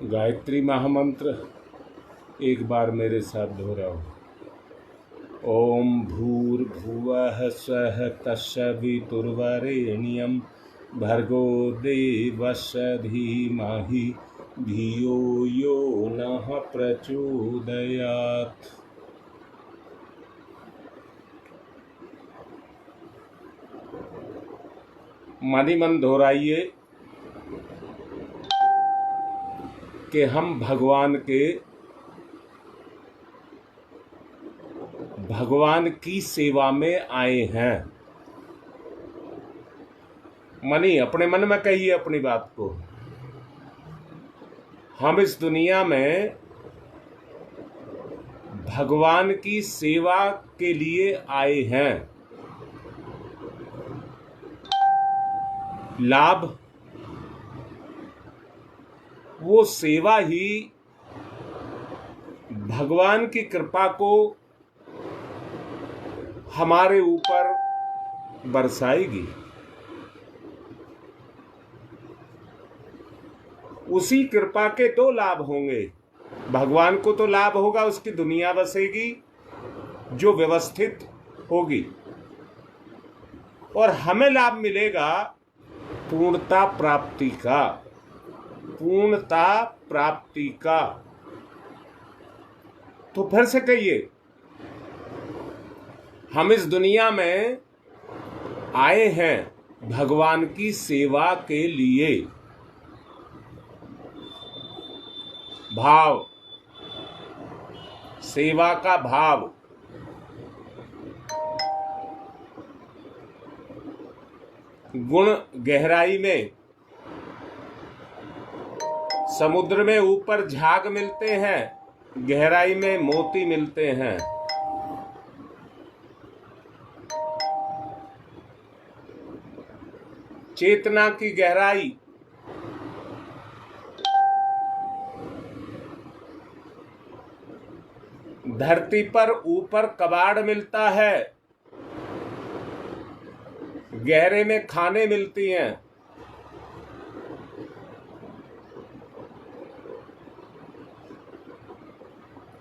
गायत्री महामंत्र एक बार मेरे साथ दोहराओ। ओम भूर्भुवः स्वः तत्सवितुर्वरेण्यं भर्गो देवस्य धीमहि धियो यो नः प्रचोदयात्। मन ही मन दोहराइए कि हम भगवान की सेवा में आए हैं। मनी अपने मन में कहिए अपनी बात को। हम इस दुनिया में भगवान की सेवा के लिए आए हैं। लाभ वो सेवा ही भगवान की कृपा को हमारे ऊपर बरसाएगी। उसी कृपा के दो लाभ होंगे। भगवान को तो लाभ होगा, उसकी दुनिया बसेगी जो व्यवस्थित होगी, और हमें लाभ मिलेगा पूर्णता प्राप्ति का। तो फिर से कहिए, हम इस दुनिया में आए हैं भगवान की सेवा के लिए। भाव, सेवा का भाव। गुण गहराई में, समुद्र में ऊपर झाग मिलते हैं, गहराई में मोती मिलते हैं। चेतना की गहराई, धरती पर ऊपर कबाड़ मिलता है, गहरे में खाने मिलती हैं।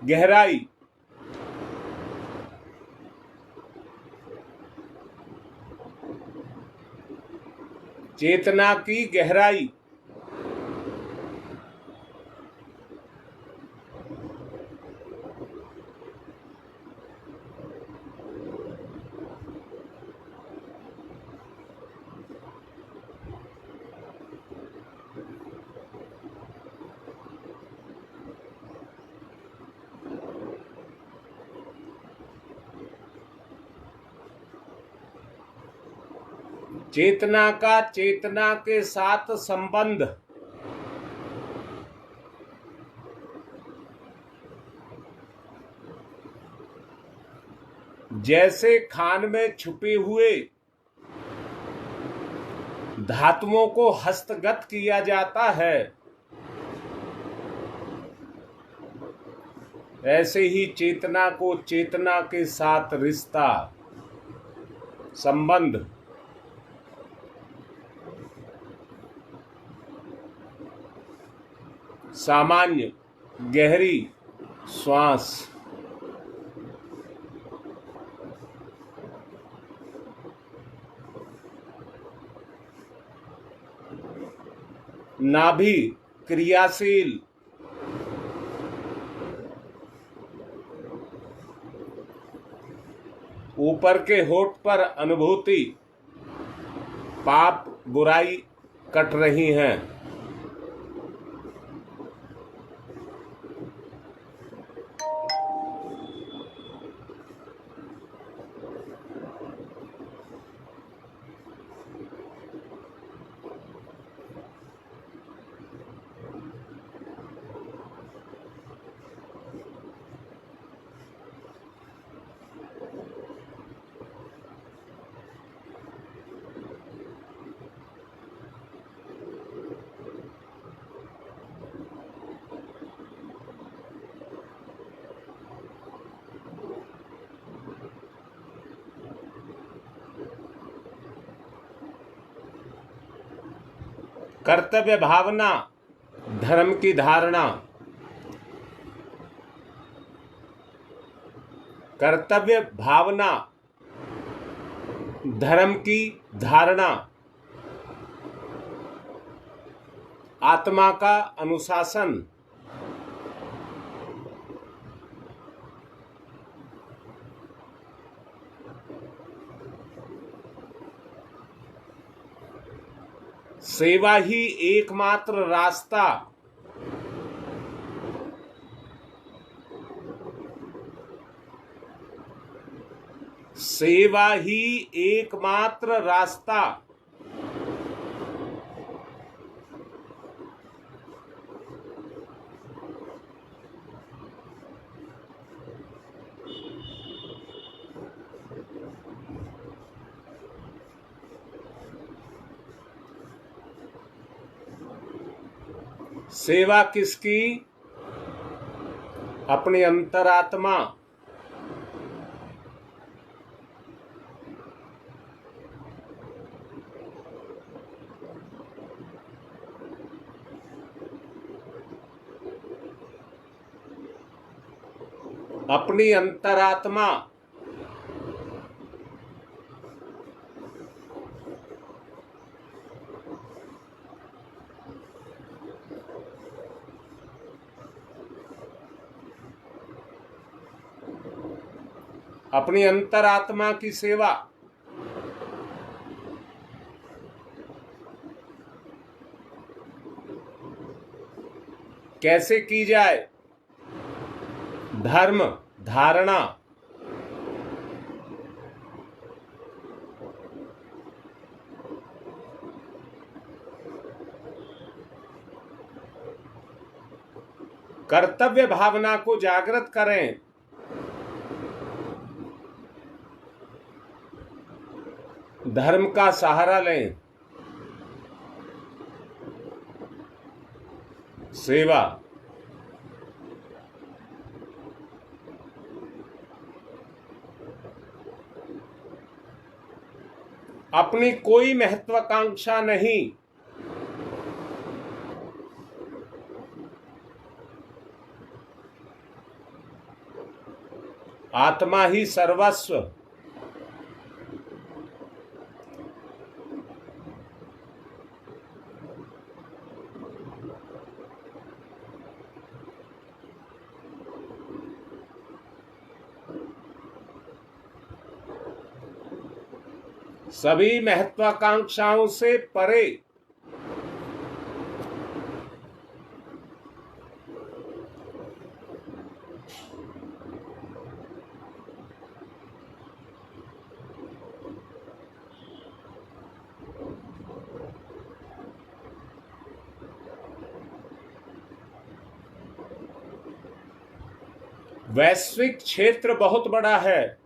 गहराई, चेतना की गहराई। चेतना का चेतना के साथ संबंध। जैसे खान में छुपे हुए धातुओं को हस्तगत किया जाता है, ऐसे ही चेतना को चेतना के साथ रिश्ता, संबंध। सामान्य गहरी श्वास, नाभि क्रियाशील, ऊपर के होठ पर अनुभूति, पाप बुराई कट रही हैं। कर्तव्य भावना धर्म की धारणा, कर्तव्य भावना, धर्म की धारणा, आत्मा का अनुशासन, सेवा ही एकमात्र रास्ता, सेवा ही एकमात्र रास्ता, सेवा किसकी? अपनी अंतरात्मा, अपनी अंतरात्मा, अपनी अंतरात्मा की सेवा, कैसे की जाए? धर्म धारणा, कर्तव्य भावना को जागृत करें, धर्म का सहारा लें, सेवा, अपनी कोई महत्वाकांक्षा नहीं, आत्मा ही सर्वस्व, सभी महत्वाकांक्षाओं से परे, वैश्विक क्षेत्र बहुत बड़ा है,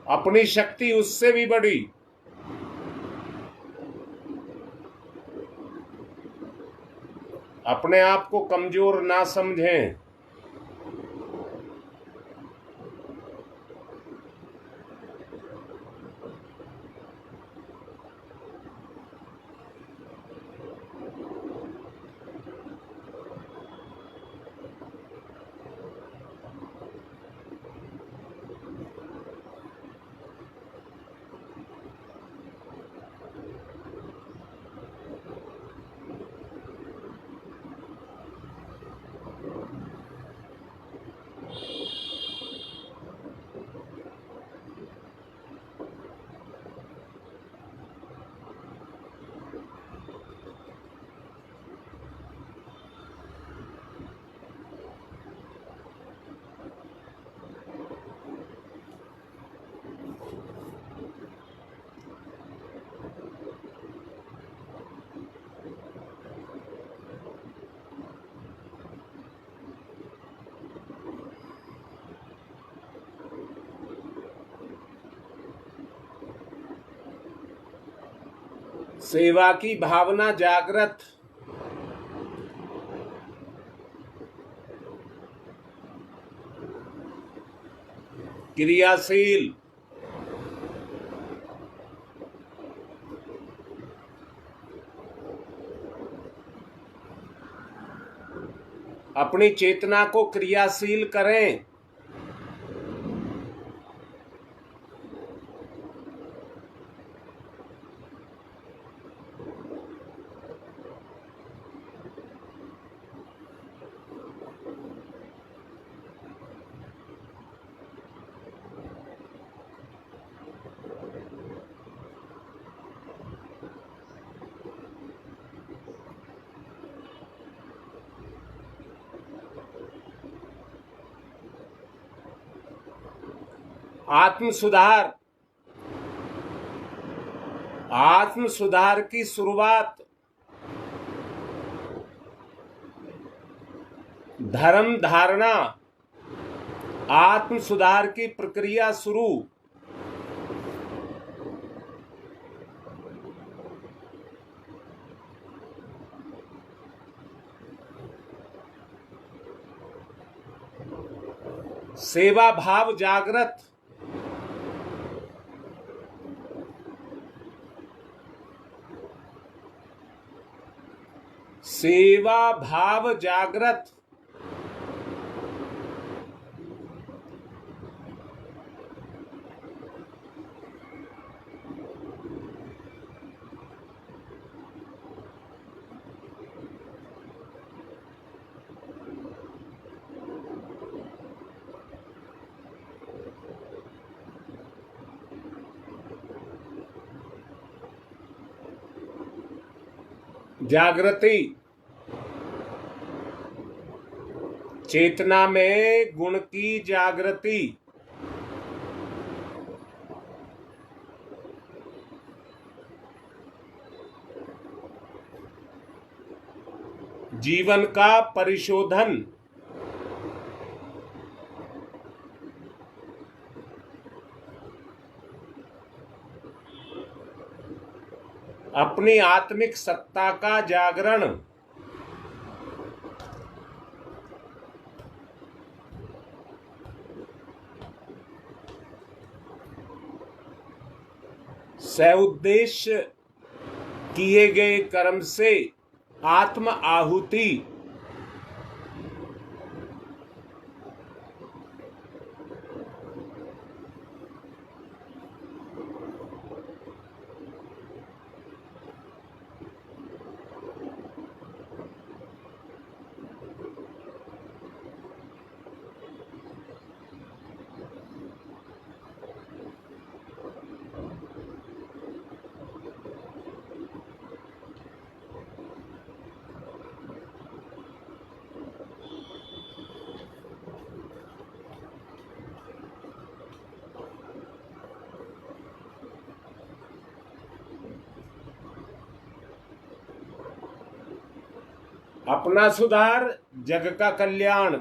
अपनी शक्ति उससे भी बड़ी, अपने आप को कमजोर ना समझें, सेवा की भावना जागृत, क्रियाशील, अपनी चेतना को क्रियाशील करें। आत्म सुधार, आत्म सुधार की शुरुआत धर्म धारणा, आत्म सुधार की प्रक्रिया शुरू सेवा भाव जागृत, सेवा भाव जागृत, जागृति, चेतना में गुण की जागृति, जीवन का परिशोधन, अपनी आत्मिक सत्ता का जागरण, सउद्देश्य किए गए कर्म से आत्म आहुति, अपना सुधार, जग का कल्याण।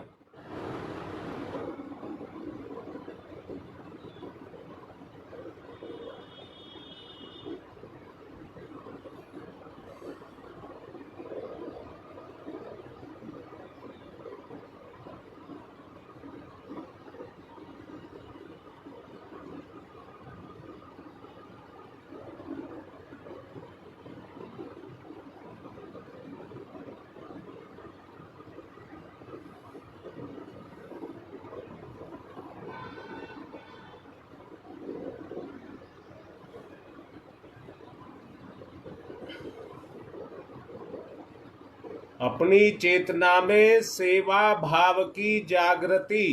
अपनी चेतना में सेवा भाव की जागृति,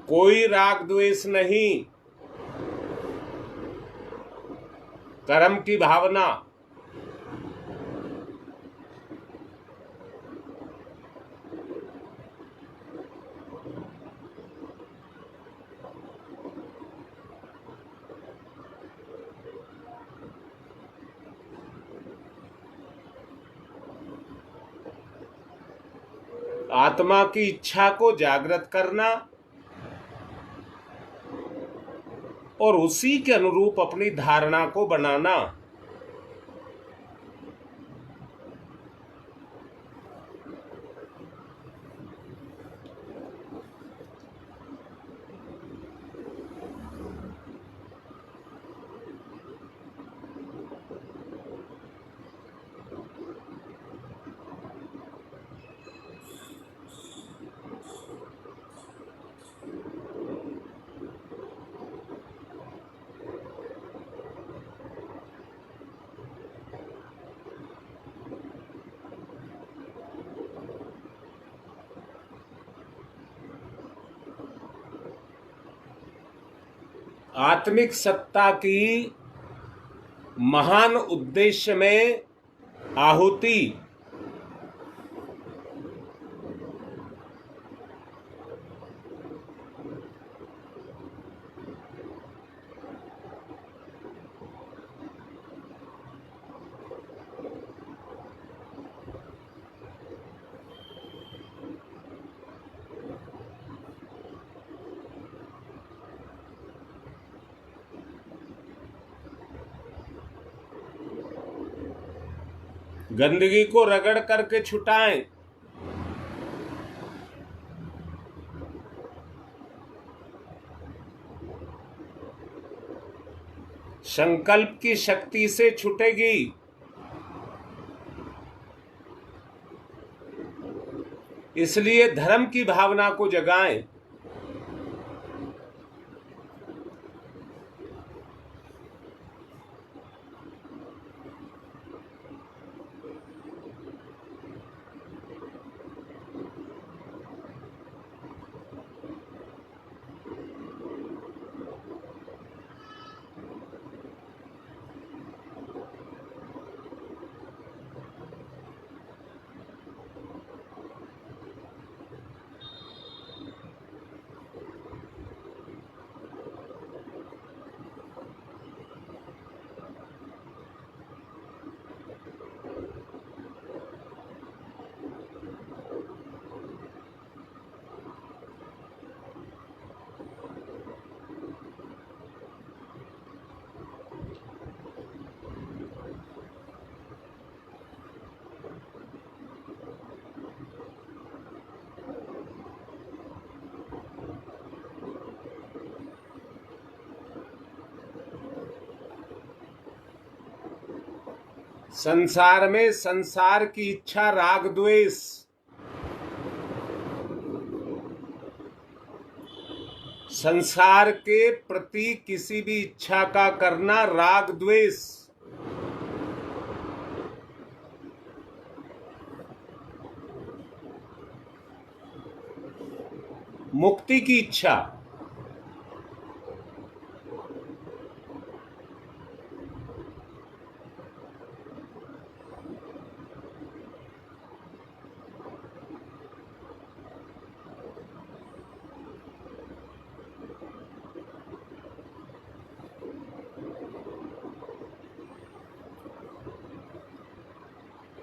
कोई राग द्वेष नहीं, कर्म की भावना, आत्मा की इच्छा को जागृत करना और उसी के अनुरूप अपनी धारणा को बनाना। आत्मिक सत्ता की महान उद्देश्य में आहुति गंदगी को रगड़ करके छुटाएं। संकल्प की शक्ति से छूटेगी। इसलिए धर्म की भावना को जगाएं। संसार में संसार की इच्छा, राग द्वेष, संसार के प्रति किसी भी इच्छा का करना राग द्वेष, मुक्ति की इच्छा,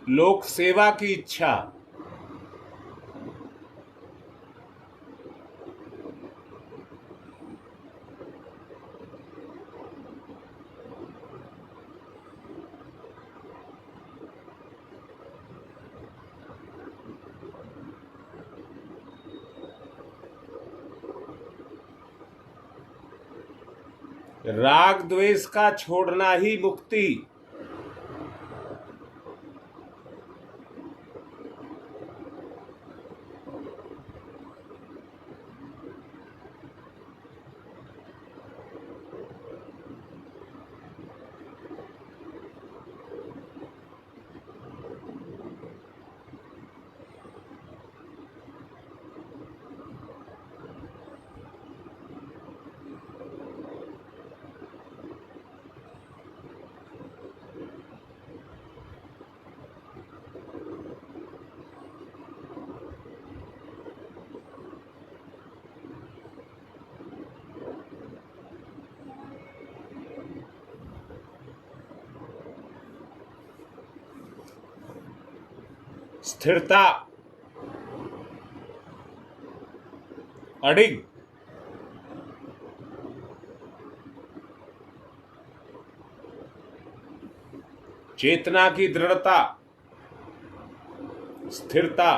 लोक सेवा की इच्छा, राग द्वेष का छोड़ना ही मुक्ति। स्थिरता, अडिग, चेतना की दृढ़ता, स्थिरता,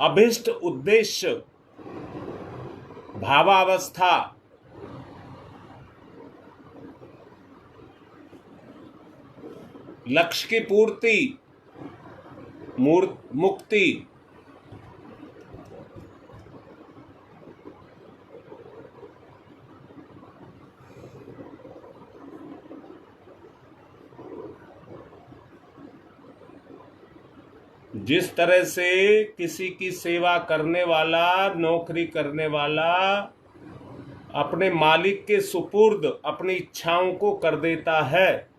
अभिष्ट उद्देश्य, भावावस्था, लक्ष्य की पूर्ति, मुक्ति, जिस तरह से किसी की सेवा करने वाला, नौकरी करने वाला अपने मालिक के सुपुर्द अपनी इच्छाओं को कर देता है,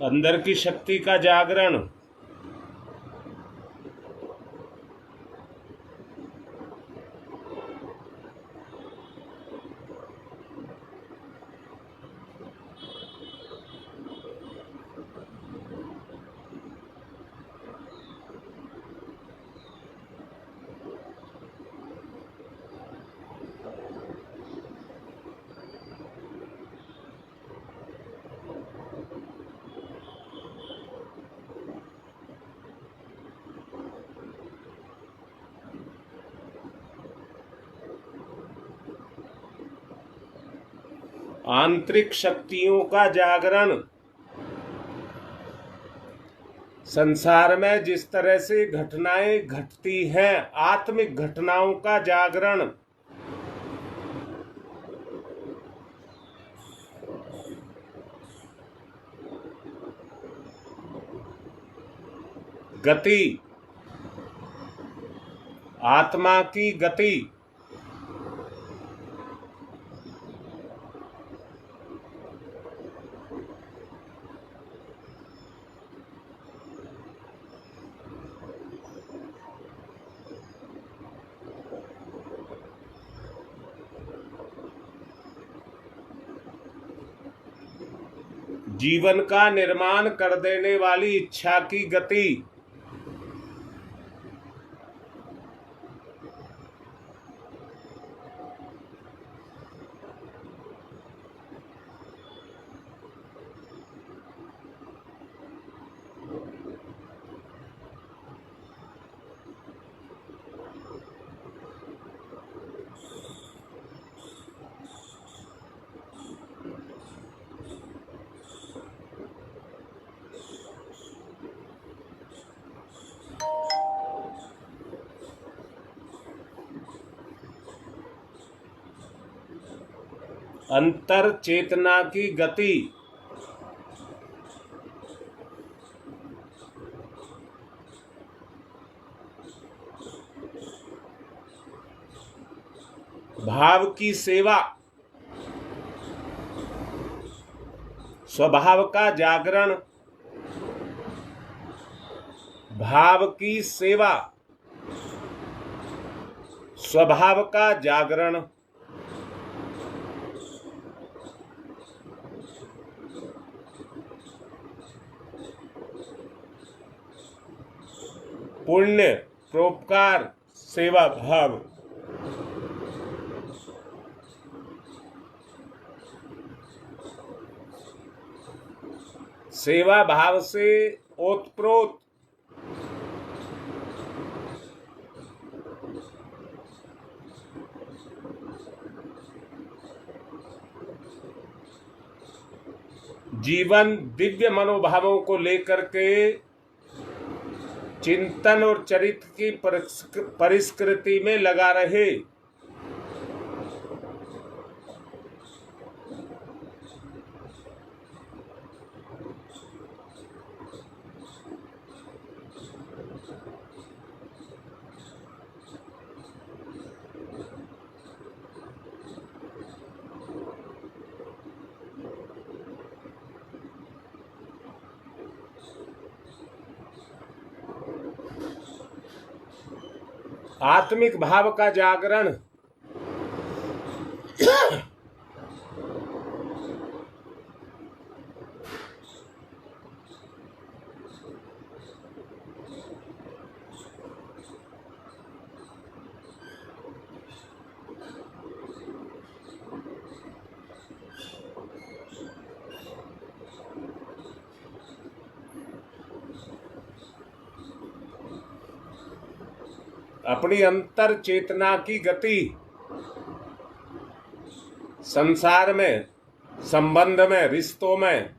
अंदर की शक्ति का जागरण। आंतरिक शक्तियों का जागरण। संसार में जिस तरह से घटनाएं घटती हैं, आत्मिक घटनाओं का जागरण। गति, आत्मा की गति। जीवन का निर्माण कर देने वाली इच्छा की गति। अंतर चेतना की गति। भाव की सेवा, स्वभाव का जागरण। भाव की सेवा, स्वभाव का जागरण। पुण्य, परोपकार, सेवा भाव। सेवा भाव से ओतप्रोत जीवन दिव्य मनोभावों को लेकर के चिंतन और चरित्र की परिष्कृति में लगा रहे। आत्मिक भाव का जागरण अपनी अंतर चेतना की गति संसार में, संबंध में, रिश्तों में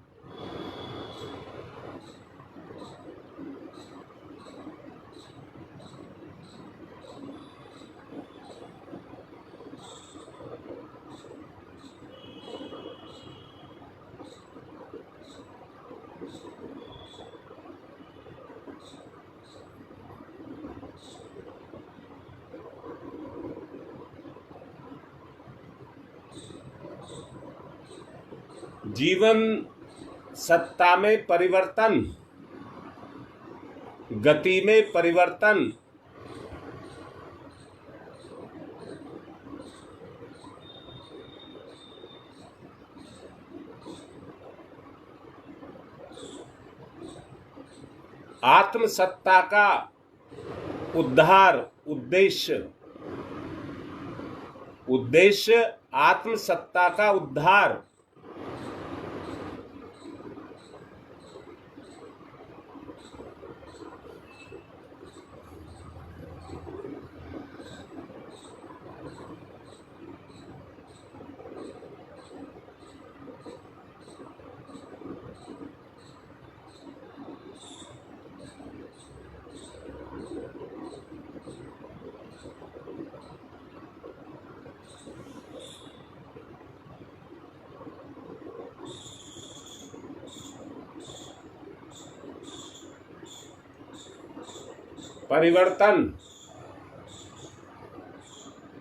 जीवन सत्ता में परिवर्तन, गति में परिवर्तन, आत्म सत्ता का उद्धार, उद्देश्य आत्म सत्ता का उद्धार। परिवर्तन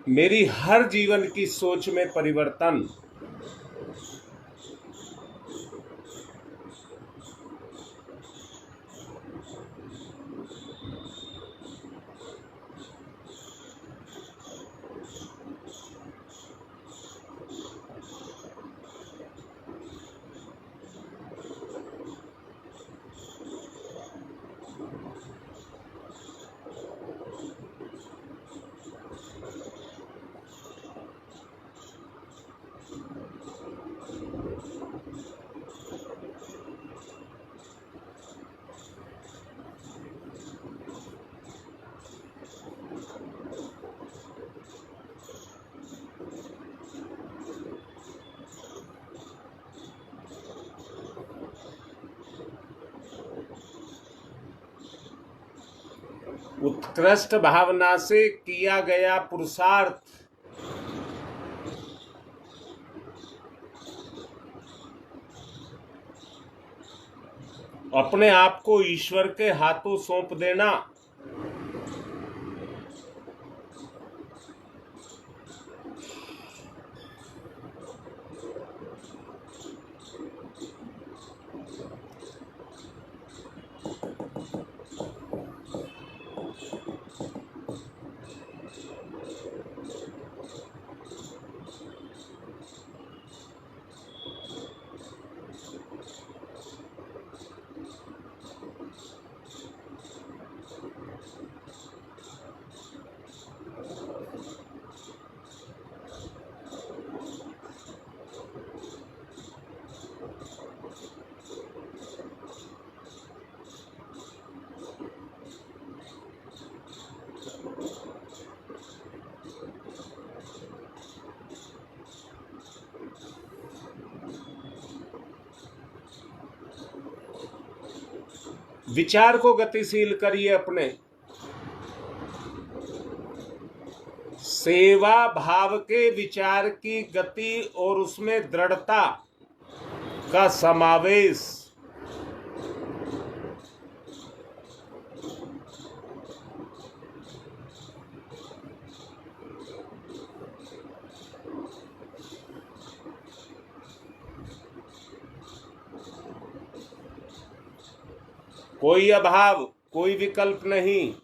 मेरी हर जीवन की सोच में परिवर्तन, उत्कृष्ट भावना से किया गया पुरुषार्थ, अपने आप को ईश्वर के हाथों सौंप देना, विचार को गतिशील करिए, अपने सेवा भाव के विचार की गति और उसमें दृढ़ता का समावेश। कोई अभाव, कोई विकल्प नहीं।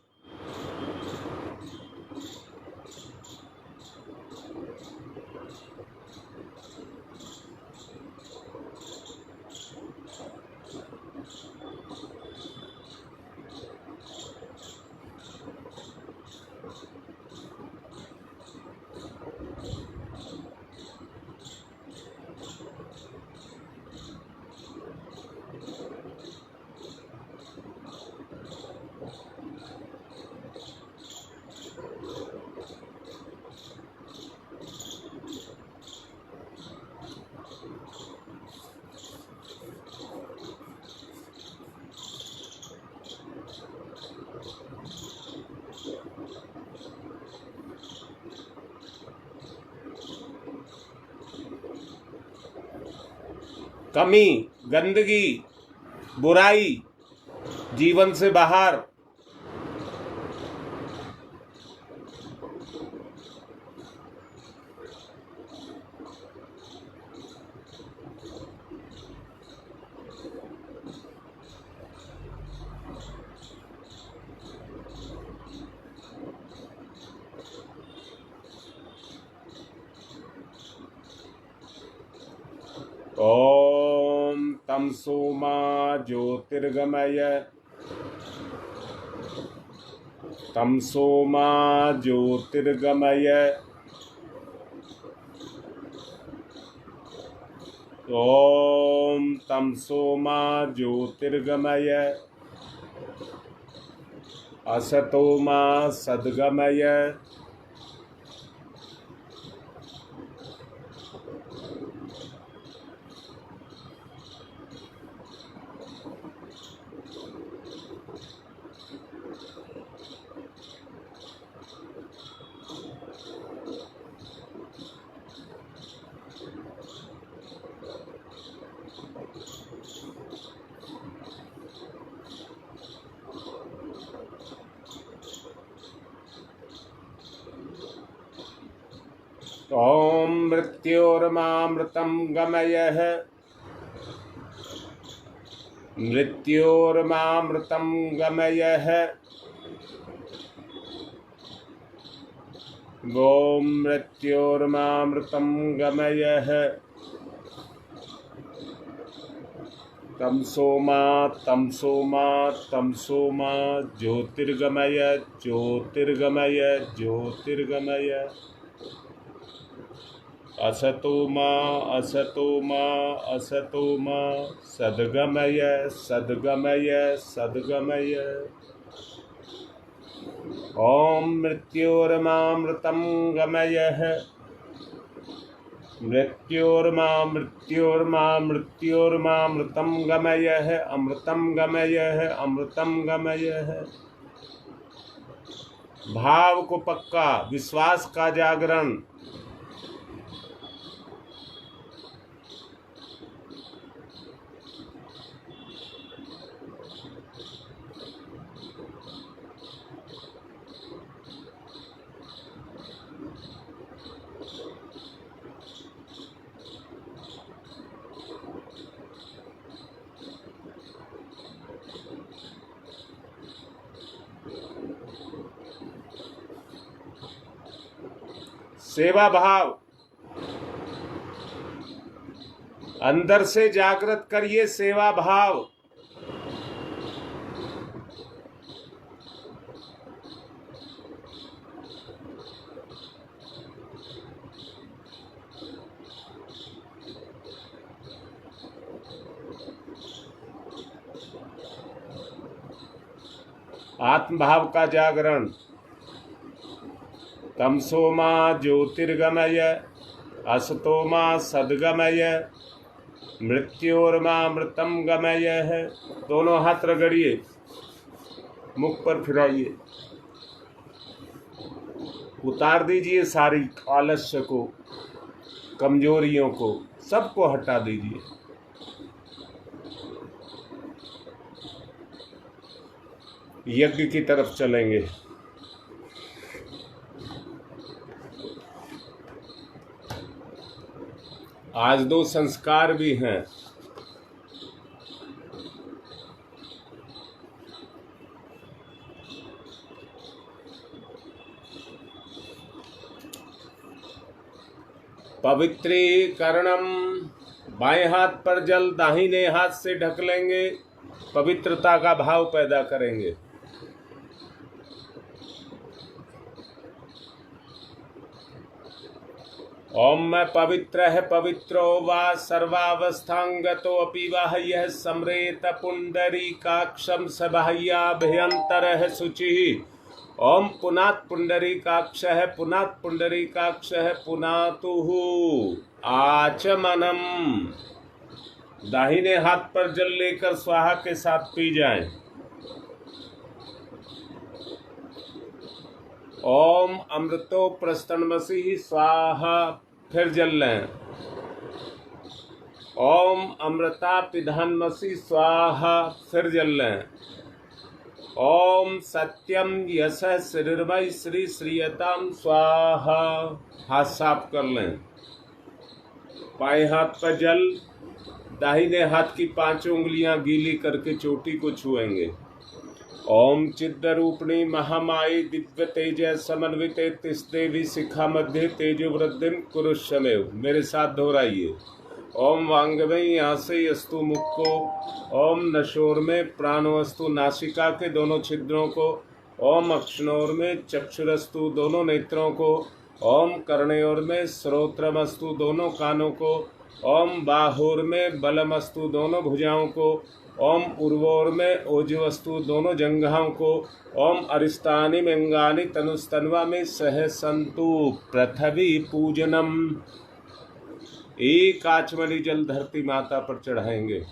कमी, गंदगी, बुराई जीवन से बाहर। ओम तमसो मा ज्योतिर्गमय, तमसो मा ज्योतिर्गमय। ओम तमसो मा ज्योतिर्गमय, असतो मा सद्गमय। ओम मृत्योर्मामृतं गमयः, मृत्योर्मामृतं गमयः। ओम मृत्योर्मामृतं गमयः, तमसो मा तमसो मा तमसो मा ज्योतिर्गमय, ज्योतिर्गमय, ज्योतिर्गमय। असतो मा असतो मा असतो मा सद्गमय, सद्गमय, सद्गमय। ओम मृत्योर्मामृतं गमयः, मृत्योर्मामृतं गमयः, अमृतं गमयः, अमृतं गमयः। भाव को पक्का, विश्वास का जागरण। सेवा भाव अंदर से जागृत करिए, सेवा भाव। आत्मभाव का जागरण। तमसो मा ज्योतिर्गमय, असतो मा सद्गमय, मृत्योर्मामृतं गमय है। दोनों हाथ रगड़िए, मुख पर फिराइए, उतार दीजिए सारी आलस्य को, कमजोरियों को, सबको हटा दीजिए। यज्ञ की तरफ चलेंगे। आज 2 संस्कार भी हैं। पवित्रीकरणम, बाएं हाथ पर जल दाहिने हाथ से ढक लेंगे, पवित्रता का भाव पैदा करेंगे। ओम मैं पवित्र है, पवित्रो वा सर्वावस्थांगतो अपि वाह यह सम्रेत पुंडरीकाक्षम सबाह्याभ्यंतर है शुचिः। ओम पुनात् पुंडरीकाक्ष है, पुनात् पुंडरीकाक्ष है, पुनातुः आचमनम। दाहिने हाथ पर जल लेकर स्वाहा के साथ पी जाएं। ओम अमृतो प्रस्तनमसि स्वाहा, फिर जल लें। ओम अमृता पिधानमसी स्वाहा, सिर जल लें। ओम सत्यम यश श्रीर्मय श्री श्रीयताम स्वाहा, हाथ साफ कर लें। बाएं हाथ पर जल, दाहिने हाथ की 5 उंगलियां गीली करके चोटी को छुएंगे। ओम चिद्र रूपिणी महामाई दिव्य तेज समन्विते तिस्देवी शिखा मध्य तेजो वृद्धिम कुरुष्यमेव, मेरे साथ दोहराइए। ओम वांगमय यहाँ से अस्तु मुख को, ओम नशोर में प्राणवस्तु नासिका के दोनों छिद्रों को, ओम अक्षणोर में चक्षुरस्तु दोनों नेत्रों को, ओम कर्णयोर में श्रोत्रमस्तु दोनों कानों को, ओम बाहुर में बलमस्तु दोनों भुजाओं को, ओम उर्वोर में ओजवस्तु दोनों जंघाओं को, ओम अरिष्टानि मंगानि तनुस्तन्वा में सह संतु पृथ्वी पूजनम। एक आचमनी जल धरती माता पर चढ़ाएंगे।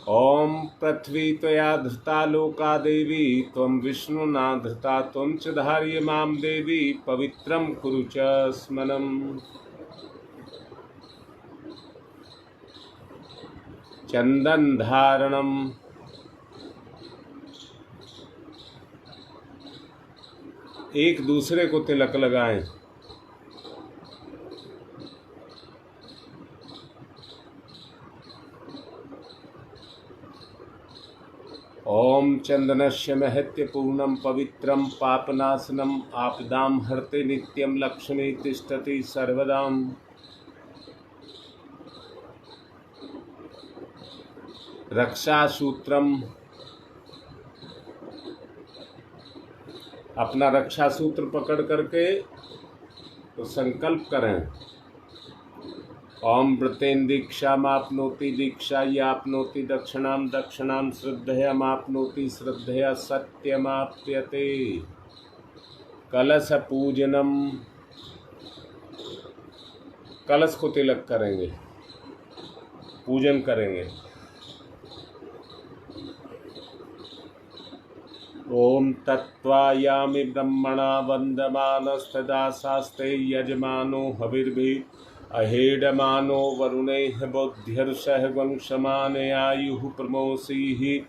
ओम पृथ्वी त्वया धृता लोका देवी, त्वं विष्णु ना धृता त्वं च धार्य माम देवी, पवित्रम कुरु च स्मनम। चंदन धारणम। एक दूसरे को तिलक लगाएं। ओम चंदनस्य महत्य पूर्णम पवित्रम पापनाशनम, आपदाम हरते नित्यम लक्ष्मी तिष्ठति सर्वदाम। रक्षा सूत्रम, अपना रक्षा सूत्र पकड़ करके तो संकल्प करें। ओम व्रतेन दीक्षामाप्नोति दीक्षा याप्नोति दक्षिणाम दक्षिणाम श्रद्धयामाप्नोति श्रद्धया सत्यमाप्यते। कलश पूजनम, कलश को तिलक करेंगे, पूजन करेंगे। ओम तत्त्वायामि ब्रह्मणा वन्दमानस्तदा शास्ते यजमानो हविर्भि अहेडमानो वरुणैः बोध्यर्षः वंशमाने आयुः प्रमोषीः।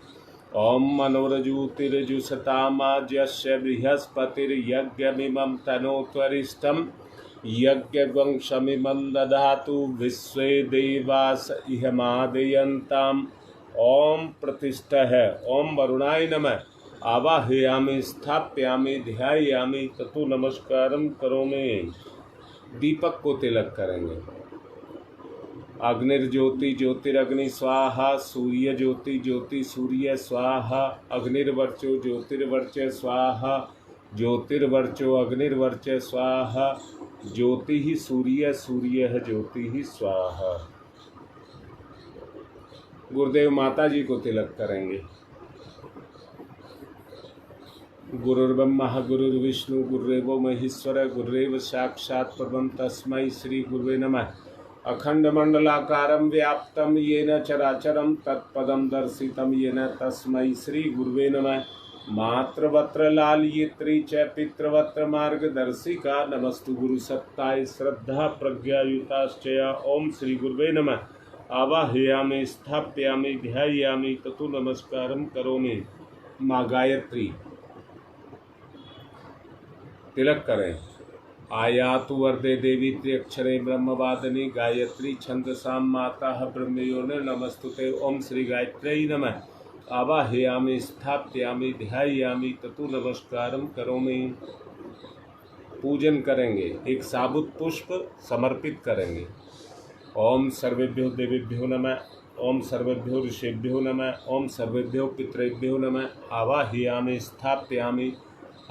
ओम मनोरजूतिरजुषतामाज्यस्य बृहस्पतिर्यज्ञमिमं तनोत्वरिष्ठं, यज्ञवंशमिमं दधातु विश्वे देवास इहमादयन्ताम्। ओम प्रतिष्ठः। ओम वरुणाय नमः। आवाहयामि स्थाप्यामि ध्यायामि ततो नमस्कारं करोमि। दीपक को तिलक करेंगे। अग्निर्ज्योति ज्योतिरग्नि स्वाहा, सूर्य ज्योति ज्योति सूर्य स्वाहा, अग्निर्वर्चो ज्योतिर्वर्च स्वाहा, ज्योतिर्वर्चो अग्निर्वर्च स्वाहा, ज्योति ही सूर्य सूर्य है ज्योति ही स्वाहा। गुरुदेव माता जी को तिलक करेंगे। गुरुर्ब्रह्मा गुरुर्विष्णु गुरुरेव महेश्वर गुरुरेव साक्षात् परम तस्मै श्री गुरुवे नमः। अखंड मंडलाकारं व्याप्तं येन चराचरं तत्पदं दर्शितं येन तस्मै श्री गुरुवे नमः। मातृवत्र लालयित्री च पितृवत्र मार्गदर्शिका नमस्तु गुरुसत्ताय श्रद्धा प्रज्ञायुताश्चया। ओम श्री गुरुवे नमः। आवाहयामि स्थाप्यामि ध्यायामि ततो नमस्कारं करोमि। माँ गायत्री तिलक करें। आयातु वरदे देवी त्र्यक्षरे ब्रह्मवादिनी गायत्री छंदसां माता ब्रह्मयोनि नमस्तुते। ओम श्री गायत्र्यै नमः। आवाहयामि स्थाप्यामि ध्यायामि ततो नमस्कारं करोमि। पूजन करेंगे। एक साबुत पुष्प समर्पित करेंगे। ओम सर्वेभ्यो देवेभ्यो नमः। ओम सर्वेभ्यो ऋषिभ्यो नमः। ओम सर्वेभ्यो पितृभ्यो नमः। आवाहयामि स्थाप्यामि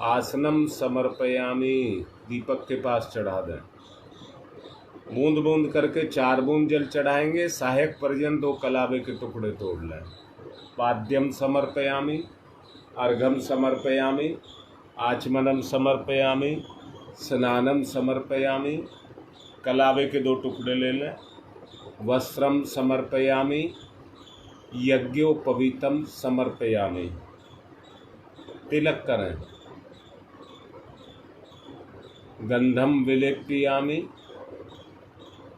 आसनम समर्पयामि। दीपक के पास चढ़ा दें। बूंद बूंद करके 4 बूंद जल चढ़ाएंगे। सहायक परिजन 2 कलावे के टुकड़े तोड़ लें। पाद्यम समर्पयामि, अर्घम समर्पयामि, आचमनम समर्पयामि, स्नानम समर्पयामि। कलावे के 2 टुकड़े ले लें। वस्त्रम समर्पयामि, यज्ञोपवीतम समर्पयामि। तिलक करें। गंधम विलेप्यामि,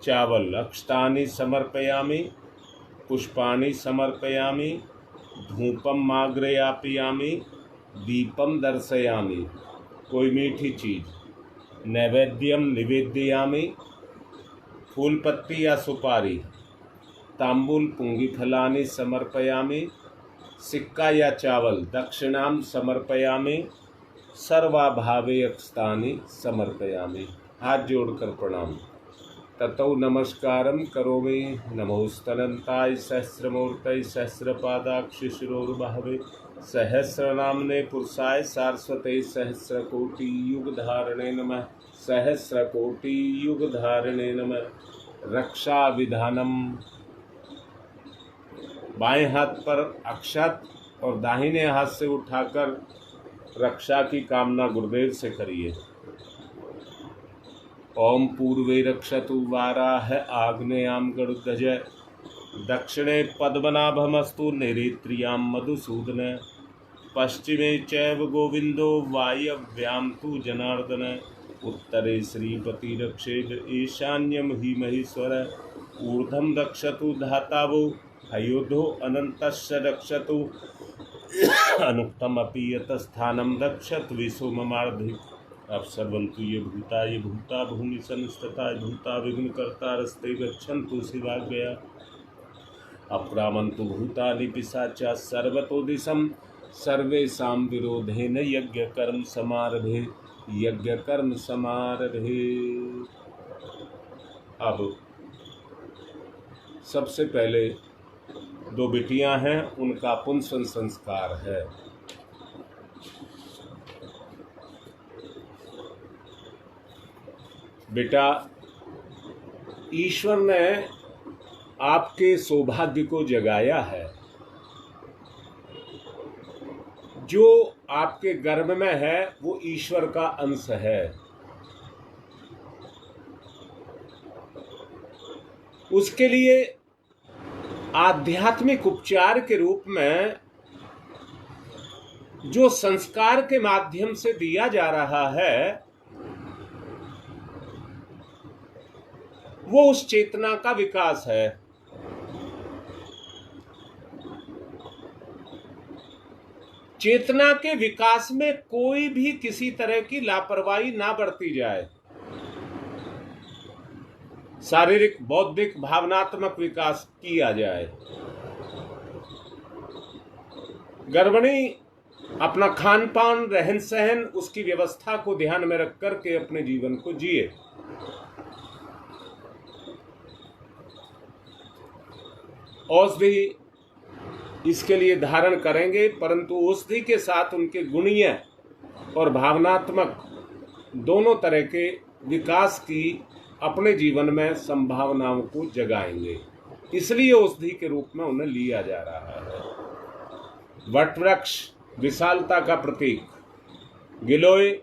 चावल। अक्षतानि समर्पयामि, पुष्पाणि समर्पयामि, धूपम माग्रयापयामि, दीपम दर्शयामि। कोई मीठी चीज। नैवेद्यम निवेदयामि, फूल पत्ती या सुपारी। तांबूल पुंगिफलानि समर्पयामि, सिक्का या चावल। दक्षिणाम समर्पयामि, सर्वाभावे अक्षतानि समर्पयामि। हाथ जोड़कर प्रणाम। ततो नमस्कारम करोमि, नमोस्तनंताय सहस्रमूर्तये सहस्रपादाक्ष शिरोर्बाहवे सहस्रनामने पुरुषाय सारस्वते सहस्रकोटि युगधारणे नमः। सहस्रकोटि युगधारणे नमः। रक्षा विधानम। बाएं हाथ पर अक्षत और दाहिने हाथ से उठाकर रक्षा की कामना गुरुदेव से करिए। ओम पूर्वे रक्षतु वाराह आग्नेयाम गरुड़ध्वज, दक्षिणे पद्मनाभमस्तु नैऋत्याम मधुसूदन, पश्चिमे चैव गोविंदो वायव्याम तु जनार्दन, उत्तरे श्रीपति रक्षेद ईशान्यम हि महेश्वर, ऊर्ध्वं रक्षतु धातावो हयोधो अनन्तस्य रक्षतु, अनुक्तमपि यतस्थानं रक्षतु विशोममार्धि। अवसर्वन्तु ये भूता भूमि संस्थिता भूता विघ्नकर्तारस्ते गच्छन्तु शिवाज्ञया, अप्रामन्तु भूतानि पिशाचा सर्वतो दिशं, सर्वेषां विरोधेन यज्ञकर्म समारभे, यज्ञकर्म समारभे। अब सबसे पहले दो बिटियां हैं, उनका पुंसन संस्कार है। बेटा, ईश्वर ने आपके सौभाग्य को जगाया है। जो आपके गर्भ में है वो ईश्वर का अंश है। उसके लिए आध्यात्मिक उपचार के रूप में जो संस्कार के माध्यम से दिया जा रहा है वो उस चेतना का विकास है। चेतना के विकास में कोई भी किसी तरह की लापरवाही ना बरती जाए। शारीरिक, बौद्धिक, भावनात्मक विकास किया जाए। गर्भिणी अपना खान पान, रहन सहन, उसकी व्यवस्था को ध्यान में रख करके अपने जीवन को जिए। औषधि इसके लिए धारण करेंगे, परंतु औषधि के साथ उनके गुणीय और भावनात्मक दोनों तरह के विकास की अपने जीवन में संभावनाओं को जगाएंगे। इसलिए औषधि के रूप में उन्हें लिया जा रहा है। वटवृक्ष विशालता का प्रतीक, गिलोय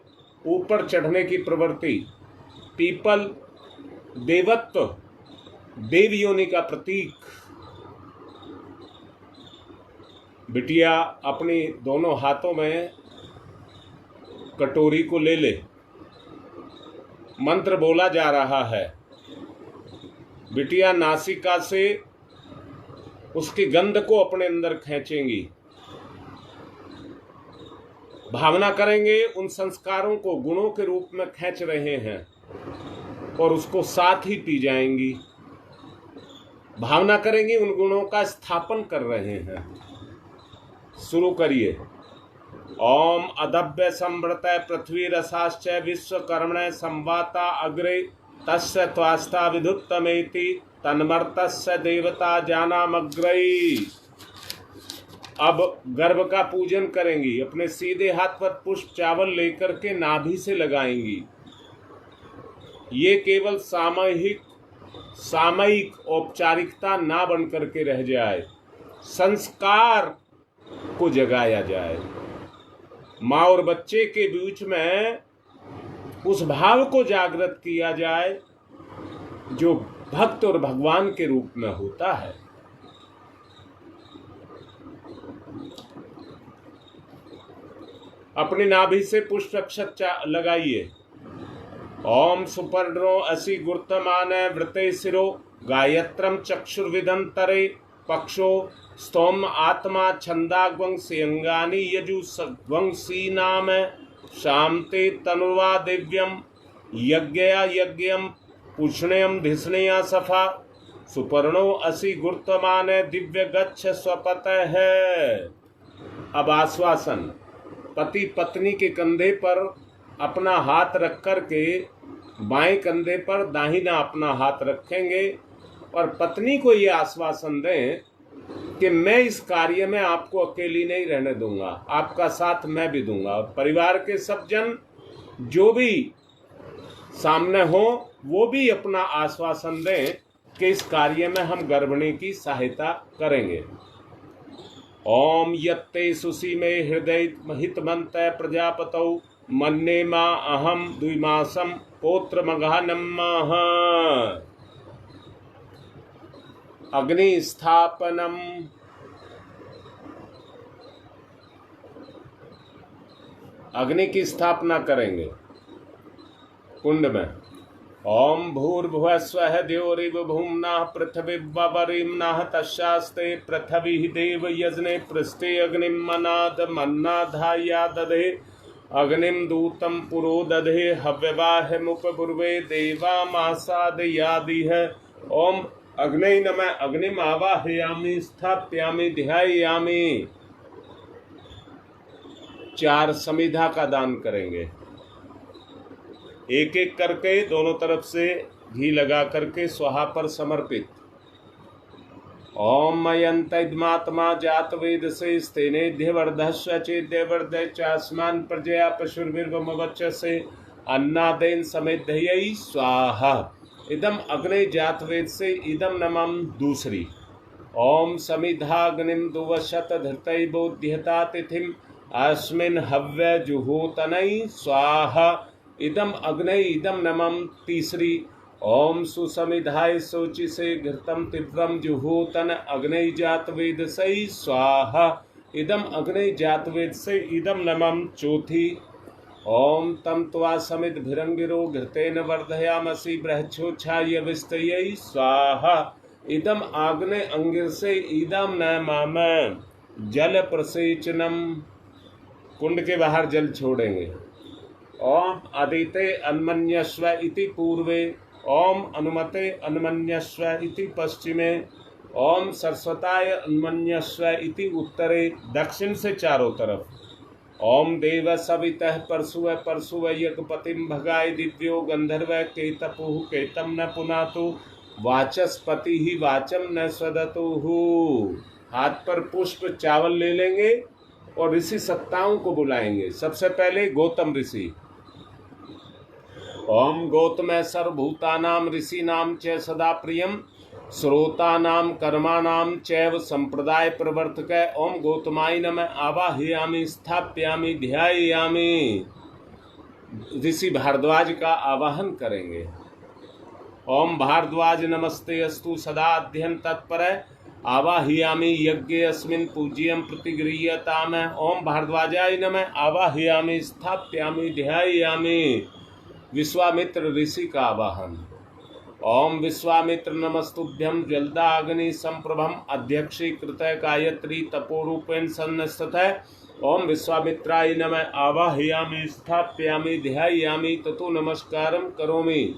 ऊपर चढ़ने की प्रवृत्ति, पीपल देवत्व, देव योनि का प्रतीक। बिटिया अपनी दोनों हाथों में कटोरी को ले ले। मंत्र बोला जा रहा है। बिटिया नासिका से उसकी गंध को अपने अंदर खींचेंगी। भावना करेंगे उन संस्कारों को गुणों के रूप में खींच रहे हैं और उसको साथ ही पी जाएंगी। भावना करेंगी उन गुणों का स्थापन कर रहे हैं। शुरू करिए। ओम अदभ्य संवृत पृथ्वी रसाश्च विश्वकर्मण संवाता अग्रे तस्य त्वास्ता विधुत्तमेति तन्मर्तस्य देवता जानामग्रई। अब गर्भ का पूजन करेंगी। अपने सीधे हाथ पर पुष्प चावल लेकर के नाभि से लगाएंगी। ये केवल सामयिक औपचारिकता ना बन करके रह जाए, संस्कार को जगाया जाए। माँ और बच्चे के बीच में उस भाव को जागृत किया जाए जो भक्त और भगवान के रूप में होता है। अपनी नाभि से पुष्प अक्षत लगाइए ओम सुपर्णो असि गुर्तमाने वृते शिरो गायत्रम चक्षुर्विदंतरे पक्षो स्तोम आत्मा छंदाग्वंसी अंगानी यजुस्वंसी नाम शांते तनुवा दिव्यम यज्ञया यज्ञम पूषणयम धिष्णया सफा सुपर्णो असि गुर्तमाने दिव्य गच्छ स्वपत है। अब आश्वासन। पति पत्नी के कंधे पर अपना हाथ रख कर के बाएं कंधे पर दाहिना अपना हाथ रखेंगे और पत्नी को ये आश्वासन दें कि मैं इस कार्य में आपको अकेली नहीं रहने दूंगा, आपका साथ मैं भी दूंगा। और परिवार के सब जन जो भी सामने हो वो भी अपना आश्वासन दें कि इस कार्य में हम गर्भिणी की सहायता करेंगे। ओम यत्ते सुसी में हृदय हितमंत प्रजापतौ मन्ने मां अहम द्विमासम पोत्र मघानम अग्नि स्थापनम। अग्नि की स्थापना करेंगे कुंड में। ओम भूर्भुवः स्वः द्यौरिव भूम्ना पृथिवीवरिम्नः तस्यास्ते पृथिवी देव यजने पृष्ठे अग्निं मनाद मन्नाधाया दधे अग्निं दूतं पुरो दधे हव्यवाहमुपपूर्वे देवामासादयादिह। ओम अग्नि नमः अग्निम आवाहयामि स्थाप्यामि ध्यायामि। 4 समिधा का दान करेंगे। एक एक करके दोनों तरफ से घी लगा करके स्वाहा पर समर्पित। ओम मयंतमात्मा जात वेद से स्तेनेध्यवर्धस्व चेद्यवर्धय चास्मान प्रजया पशुर्भिर्वमवच्चसे अन्नादेन समेध्ययै स्वाहा। इदम अग्नि जात वेद से इदम नमम दूसरी। ओम समिधाग्निम दुवशत धृतै बोध्यता तिथिम अस्मिन् हव्य जुहोतनै स्वाहा। इदम अग्नि इदम नमम तीसरी। ओम सुसमिधाय शोचि से घृतम तीव्रम जुहोतन अग्नि जात वेद से स्वाहा। इदम अग्नि जात वेद से इदम नमम चौथी। ओम तम त्वा समित भिरंगिरो घृतेन वर्धयामसि बृहच्छोच्छाय विस्तयै स्वाहा। इदम आग्ने अंगिर से इदम नमम जल प्रसेचनम। कुंड के बाहर जल छोड़ेंगे। ओम अदिते अन्मन्यस्व इति पूर्वे। ओम अनुमते अन्मन्यस्व इति पश्चिमे। ओम सरस्वताय अन्मन्यस्व इति उत्तरे। दक्षिण से चारों तरफ। ओम देव सवितः परशुव परशुव यज्ञपतिम भगाय दिव्यो गंधर्व केतपुः केतम न पुनातु वाचस्पति ही वाचम न स्वदतुहु। हाथ पर पुष्प चावल ले लेंगे और ऋषि सत्ताओं को बुलाएंगे। सबसे पहले गौतम ऋषि। ओम गौतम सर्वभूतानां ऋषीणां च सदा प्रियम श्रोतानां कर्माणां चैव संप्रदाय प्रवर्तक। ओम गौतमाय नमः आवाहयामि स्थाप्यामि ध्यायामि। ऋषि भारद्वाज का आवाहन करेंगे। ओम भारद्वाज नमस्ते अस्तु सदा अध्ययन तत्पर आवाहयामि यज्ञे अस्मिन् पूज्यं प्रतिगृह्यताम। ओम भारद्वाजाय नमः आवाहयामि स्थाप्यामि ध्यायामि। विश्वामित्र ऋषि का आवाहन। ओम विश्वामित्र नमस्तुभ्यं जलदाग्नि संप्रभम अध्यक्षीकृत गायत्री तपोरूपेण सन्नस्तः। ओम विश्वामित्राय नमः आवाहयामि स्थाप्यामि ध्यायामि ततो नमस्कारं करोमि।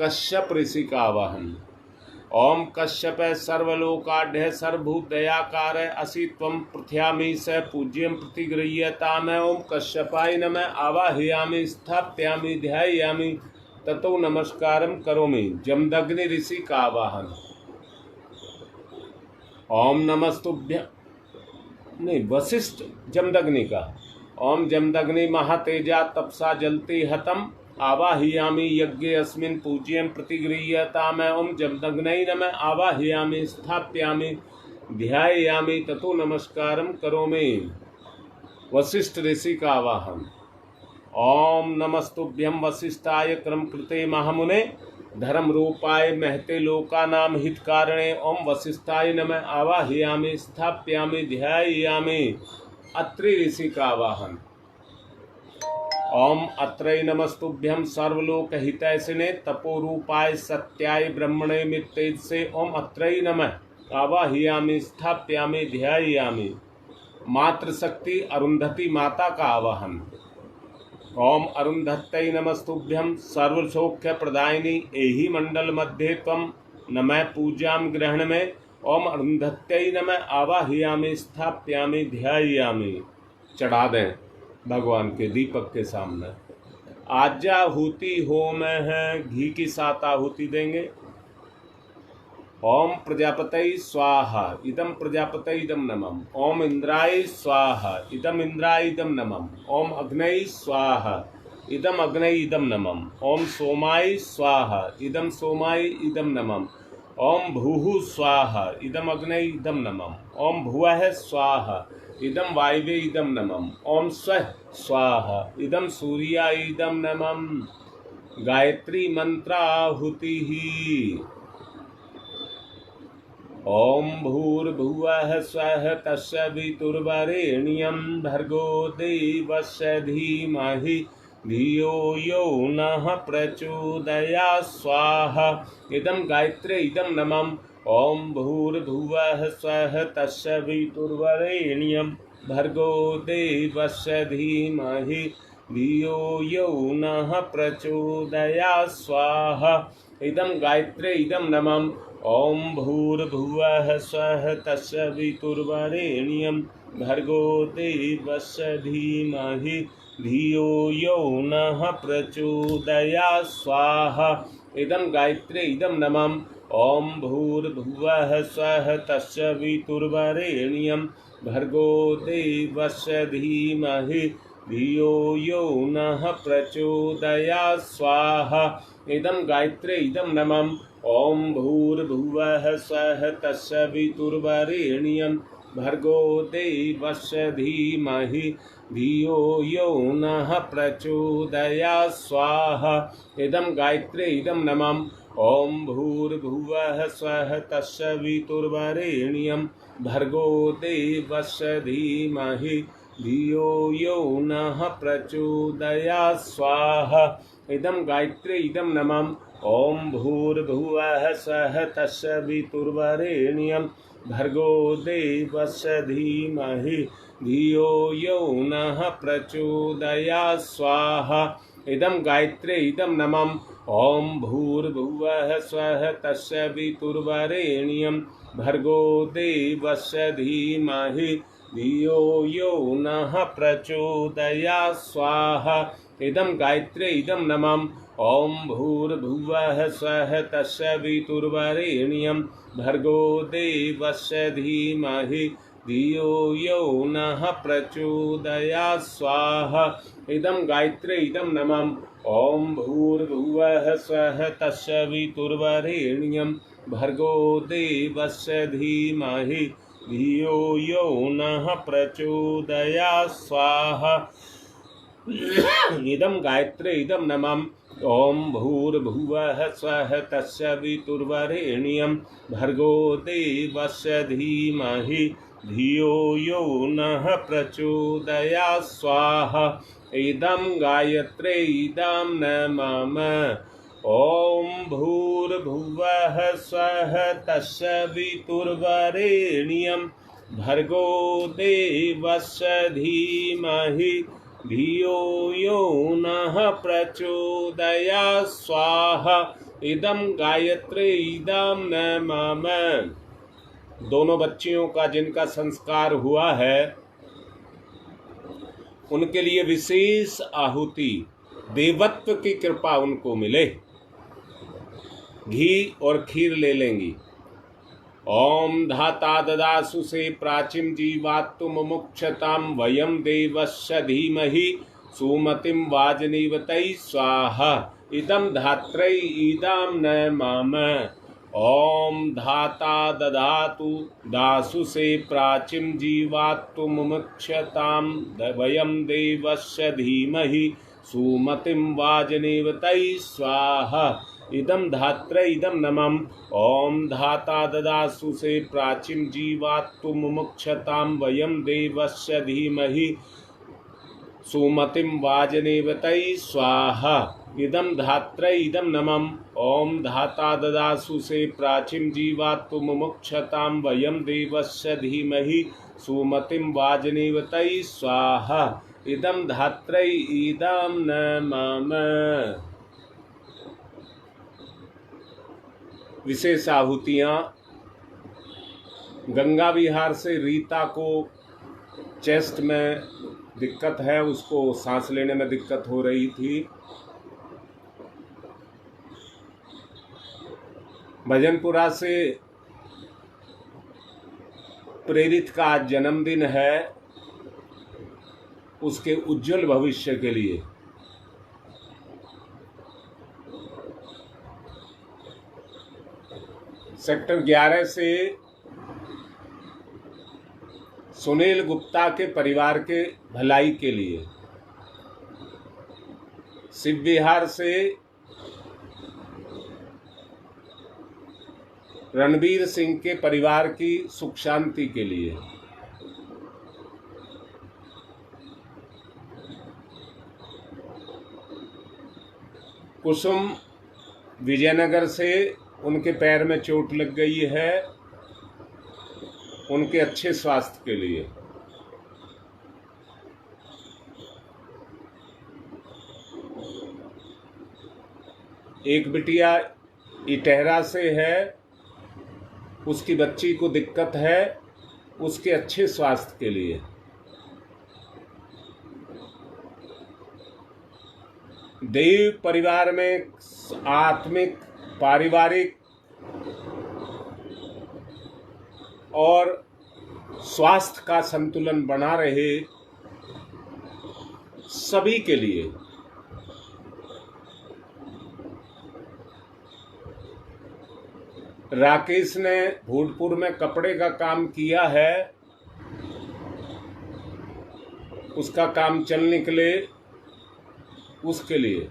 कश्यप ऋषि का आवाहन। ओम कश्यप सर्वलोकाढ्य सर्वभूत दयाकार असि त्वं प्रथ्यामि स पूज्यं प्रतिगृह्यताम। ओम कश्यपाय नमः आवाहयामि स्थाप्यामि ध्यायामि ततो नमस्कारं करोमि। जमदग्नि ऋषि का आवाहन। ओम नमस्तुभ्यं नहीं वशिष्ठ जमदग्नि का। ओम जमदग्नि महातेजा तपसा जलते हतम आवाहयामि यज्ञे अस्मिन् पूज्यं प्रतिगृह्यताम। ओम जमदग्नै नमः आवाहयामि स्थाप्यामि ध्यायामि ततो नमस्कारं करोमि। वशिष्ठ ऋषि का आवाहन। ओम नमस्तुभ्यं वशिष्ठाय क्रमकृते महामुने धर्म रूपाय महते लोकानां हितकारणे। ओम वशिष्ठाय नमः आवाहयामि स्थाप्यामि ध्यायामि। अत्रि ऋषि का आवाहन। ओम अत्रै नमस्तुभ्यं सर्वलोकहितैषिणे तपोरूपाय सत्याय ब्रह्मणे मित्तेजसे ओम अत्रै नमः आवाहयामि स्थापयामि ध्यायामि। मातृशक्ति अरुंधति माता का आवाहन। ओम अरुंधत्यै नमस्तुभ्यं सर्वसौख्य प्रदायिनी एहि मंडल मध्ये त्वं नमः पूजां ग्रहण में। ओम अरुंधत्यै नमः आवाहयामि स्थापयामि ध्यायामि। चढ़ा दें भगवान के दीपक के सामने। आज्याहुति होम है, घी की 7 आहुति देंगे। ओम प्रजापतये स्वाहा इदम प्रजापतये इदम नमः। ओम इंद्राय स्वाहा इदम इंद्राय इदम नमः। ओम अग्नये स्वाहा इदम अग्नये इदम नमः। ओम सोमाय स्वाहा इदम सोमाय इदम नमः। ओम भूः स्वाहा इदम अग्नये इदम नमः। ओम भुवः स्वाहा इदम वायवे इदम नमः। ओम स्वः स्वाहा इदम सूर्याय इदम नमः। गायत्री मंत्राहुति। ओम भूर्भुवः स्वः तत्सवितुर्वरेण्यं भर्गो देवस्य धीमहि धियो यो नः प्रचोदयात् स्वाहा इदं गायत्रे इदं नमः। ओम भूर्भुवः स्वः तत्सवितुर्वरेण्यं भर्गो देवस्य धीमहि धियो यो नः प्रचोदयात् स्वाहा इदं गायत्रे इदं नमः। ओम भूर्भुवः स्वः तत्सवितुर्वरेण्यं भर्गो देवस्य धीमहि धियो यो नः प्रचोदयात् स्वाहा इदं गायत्रे इदं नमः। ओम भूर्भुवः स्वः तत्सवितुर्वरेण्यं भर्गो देवस्य धीमहि धियो यो नः प्रचोदयात् स्वाहा इदं गायत्रे इदं नमः। ओम भूर्भुवः स्वः तत्सवितुर्वरेण्यं भर्गो देवस्य धीमहि धियो यो नः प्रचोदयात् स्वाहा इदं गायत्रे इदं नमः। ओम भूर्भुवः स्वः तत्सवितुर्वरेण्यं भर्गो देवस्य धीमहि धियो यो नः प्रचोदयात् स्वाहा इदं गायत्रे इदं नमः। ओम भूर्भुवः स्वः तत्सवितुर्वरेण्यं भर्गो देवस्य धीमहि धियो यो नः प्रचोदयात् स्वाहा इदं गायत्रे इदं नमः। ओम भूर्भुवः स्वः तत्सवितुर्वरेण्यं भर्गो देवस्य धीमहि धियो यो नः प्रचोदयात् स्वाहा इदं गायत्रे इदं नमः। ओम भूर्भुवः स्वः तत्सवितुर्वरेण्यं भर्गो देवस्य धीमहि धियो यो नः प्रचोदयात् स्वाहा इदं गायत्रे इदं नमः। ओम भूर्भुवः स्वः तत्सवितुर्वरेण्यं भर्गो देवस्य धीमहि धियो यो नः प्रचोदयात् स्वाहा इदं गायत्रे इदं नमः। ओम भूर्भुवः स्वः तत्सवितुर्वरेण्यं भर्गो देवस्य धीमहि धियो यो नः प्रचोदयात् स्वाहा इदं गायत्रे इदं नमः। ओम भूर्भुवः स्वः तत्सवितुर्वरेण्यं भर्गो देवस्य धीमहि धियो यो नः प्रचोदयात् स्वाहा इदं गायत्रे इदं नमः। दोनों बच्चियों का जिनका संस्कार हुआ है उनके लिए विशेष आहुति, देवत्व की कृपा उनको मिले। घी और खीर ले लेंगी। ओम धाता ददासु से प्राचीन जीवात्म मुमुक्षतां वयम देवस्य धीमहि सुमतिं वाजनीवतै स्वाहा इदं धात्रै इदं नमः। ओम धाता ददातु दासु से प्राचीन जीवात्म मुमुक्षतां वयम देवस्य धीमहि सुमतिं वाजनीवतै स्वाहा इदं धात्रे इदं नमः। ओम धाता ददासु से प्राचीन जीवात्म मुमुक्षतां वयम देवस्य धीमहि सुमतिं वाजनेवतै स्वाहा इदं धात्रै इदं नमम् ॐ धाता ददासु से प्राचीं जीवात्म मुमुक्षतां वयं देवस्य धीमहि सुमतिं वाजनेवतै स्वाहा इदं धात्रै इदं नमः। विशेष आहुतियाँ। गंगा विहार से रीता को चेस्ट में दिक्कत है, उसको सांस लेने में दिक्कत हो रही थी। भजनपुरा से प्रेरित का आज जन्मदिन है, उसके उज्जवल भविष्य के लिए सेक्टर 11 से सुनील गुप्ता के परिवार के भलाई के लिए, शिव विहार से रणवीर सिंह के परिवार की सुख शांति के लिए, कुसुम विजयनगर से उनके पैर में चोट लग गई है, उनके अच्छे स्वास्थ्य के लिए, एक बिटिया इटहरा से है, उसकी बच्ची को दिक्कत है, उसके अच्छे स्वास्थ्य के लिए, देव परिवार में आत्मिक, पारिवारिक और स्वास्थ्य का संतुलन बना रहे, सभी के लिए। राकेश ने भूतपुर में कपड़े का काम किया है, उसका काम चल निकले, उसके लिए।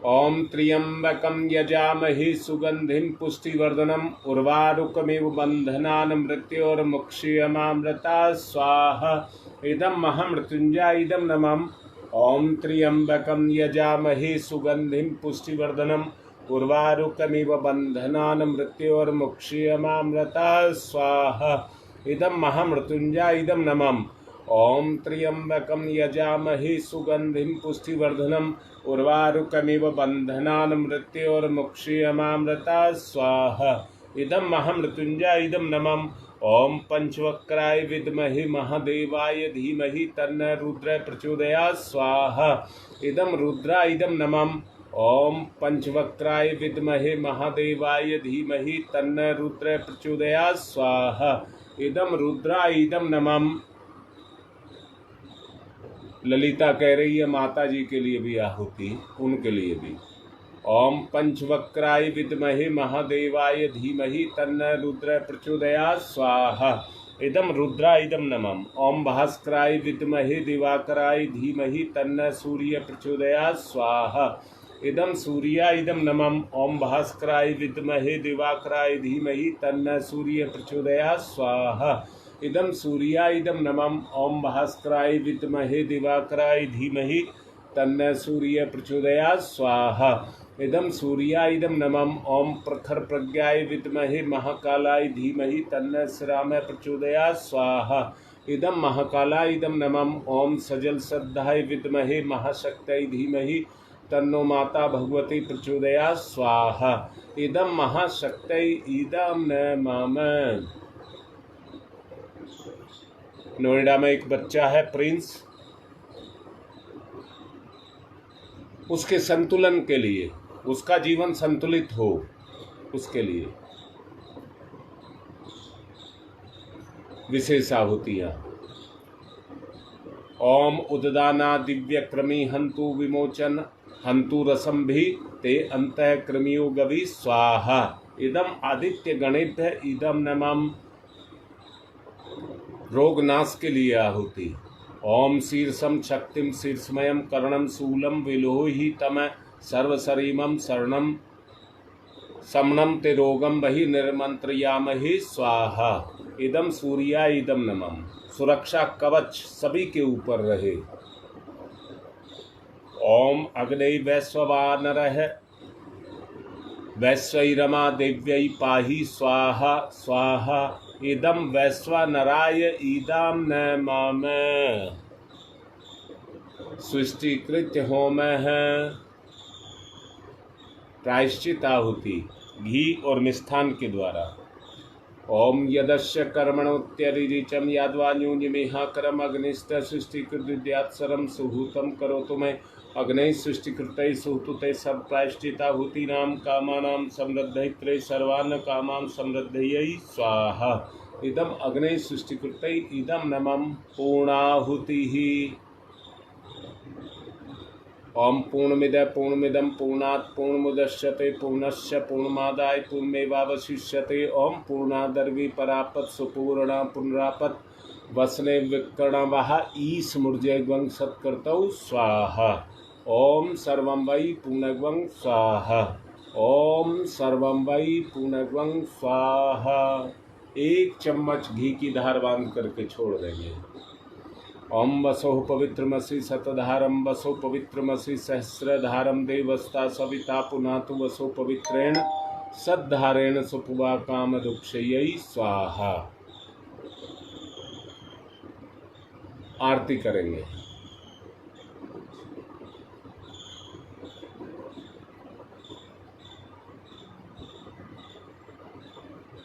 ओम त्र्यंबकं यजामहे सुगंधिं पुष्टिवर्धनम् उर्वारुकमिव बन्धनान् मृत्योर्मुक्षीयमामृता स्वाहा इदं महामृत्युंजय इदं नमः। ओम त्र्यंबकं यजामहे सुगंधिं पुष्टिवर्धनम् उर्वारुकमिव बन्धनान् मृत्योर्मुक्षीयमामृता स्वाहा इदं महामृत्युंजय इदं नमः। ओम त्र्यंबकं यजामहे सुगंधिं पुष्टिवर्धनम् उर्वारुकमिव बन्धनान् मृत्योर्मुक्षीयमामृता स्वाहा इदं महामृत्युंजय इदं नमः। ओम पंचवक्राय विद्महे महादेवाय धीमहि तन्नो रुद्रः प्रचोदयात् स्वाहा इदं रुद्राय इदं नमः। ओम पंचवक्राय विद्महे महादेवाय धीमहि तन्नो रुद्रः प्रचोदयात् स्वाहा इदं रुद्राय इदं नमः। ललिता कह रही है माता जी के लिए भी आहुति, उनके लिए भी। ओम पंचवक्राय विद्महे महादेवाय धीमहि तन्नो रुद्रः प्रचोदयात् स्वाहा इदं रुद्राय इदं नमः। ओम भास्कराय विद्महे दिवाकराय धीमहि तन्नो सूर्य प्रचोदयात् स्वाहा इदं सूर्याय इदं नमः। ओम भास्कराय विद्महे दिवाकराय धीमहि तन्नो सूर्य प्रचोदयात् स्वाहा इदं सूर्याय इदं नमः। ओम भास्कराय विद्महे दिवाकराय धीमहि तन्नो सूर्य प्रचोदयात् स्वाहा इदं सूर्याय इदं नमः। ओम प्रखर प्रज्ञाय विद्महे महाकालाय धीमहि तन्नो श्रीरामः प्रचोदयात् स्वाहा इदं महाकालाय इदं नमः। ओम सजल श्रद्धाय विद्महे महाशक्त्यै धीमहि तन्नो माता भगवती प्रचोदयात् स्वाहा इदं महाशक्त्यै इदं नमः। नोएडा में एक बच्चा है प्रिंस, उसके संतुलन के लिए, उसका जीवन संतुलित हो, उसके लिए विशेष आहुतियाँ। ओम उददाना दिव्य क्रमी हंतु विमोचन हंतु रसम भी ते अंतः क्रमियो गवि स्वाहा इदम आदित्य गणेभ्य इदम नमः। रोग नाश के लिए आहुति। ओम शीर्षम शक्तिम शीर्षमयम करणम शूलम विलोहि तम सर्वशरीमम शरणम समनम ते रोगम वही निर्मंत्रयामहि स्वाहा इदम सूर्याय इदम नमः। सुरक्षा कवच सभी के ऊपर रहे। ओम अग्नि वैश्वानरः वैश्वैरमा देव्यै पाहि स्वाहा स्वाहा इदं वैश्वानराय ईदां न माम। सृष्टिकृत्य होम है। प्रायश्चित आहुति घी और मिष्ठान के द्वारा। ओम यदस्य कर्मणोत्यरिचम याद्वान्यून्यमेहाकरम अग्निष्ठ सृष्टिकृद्यात्सरम सुहूतम करोतु मे अग्नि सृष्टिकृतै सुहूते सब प्रायश्चिताहुतीनां कामानां समृद्धैत्रे सर्वान् कामान् समृद्धयै स्वाहा। इदम अग्नि सृष्टिकृतै इदम नमः पूर्णाहुतिः। ओम पूर्णमिदं पूर्णात् पूर्णमुदच्यते पूर्णस्य पूर्णमादाय पूर्णमेवावशिष्यते। ओम पूर्णादर्वी परापत सुपूर्णा पुनरापत वसने विकर्णवः ईशमूर्जयग्वं सत्कर्तौ स्वाहा। ओम सर्वं वै पूर्णग्वं स्वाहा। ओम सर्वं वै पूर्णग्वं स्वाहा। 1 चम्मच घी की धार बांध करके छोड़ देंगे। ओम वसो पवित्रमसि शतधारम वसो पवित्रमसि सहस्रधारम देवस्ता सविता पुनातु वसो पवित्रेण सद्धारेण सुपुवा काम दुक्षयै स्वाहा। आरती करेंगे।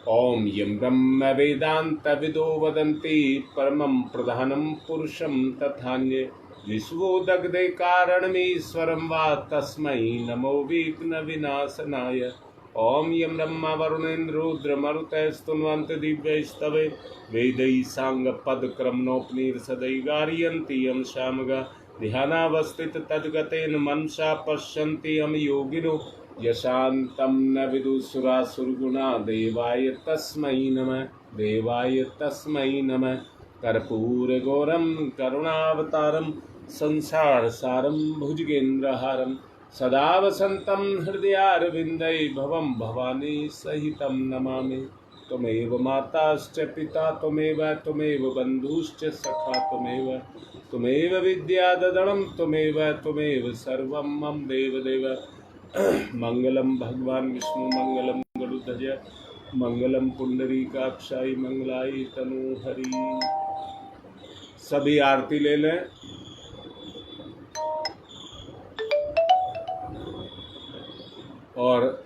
ओम यं ब्रह्म वेदांत विदो वदन्ति परमं प्रधानं पुरुषं तथान्ये विश्वो दग्धे कारणमीश्वरं वा तस्मै नमो विघ्न विनाशनाय। ओम यं ब्रह्मा वरुणेन्द्रुद्रमरुतः स्तुन्वन्ति दिव्यैस्तवे वेदैः साङ्गपदक्रमणोपनिषदै गारयन्ति यं सामगा ध्यानावस्थित तद्गतेन मनसा पश्यन्ति यं योगिनो यशान्तं न विदुसुरासुरगुणा देवाय तस्मै नमः देवाय तस्मै नमः। कर्पूरगौरं करुणावतारं संसारसारं भुजगेन्द्रहारं सदा वसन्तं हृदयारविन्दे भवं भवानी सहितं नमामि। त्वमेव माताश्च पिता त्वमेव बन्धुश्च सखा त्वमेव विद्याददनं त्वमेव सर्वं मम देवदेव। मंगलम भगवान विष्णु मंगलम गरुड़ध्वज मंगलम पुंडरीकाक्षाय मंगलाय तनोहरि। सभी आरती ले लें। और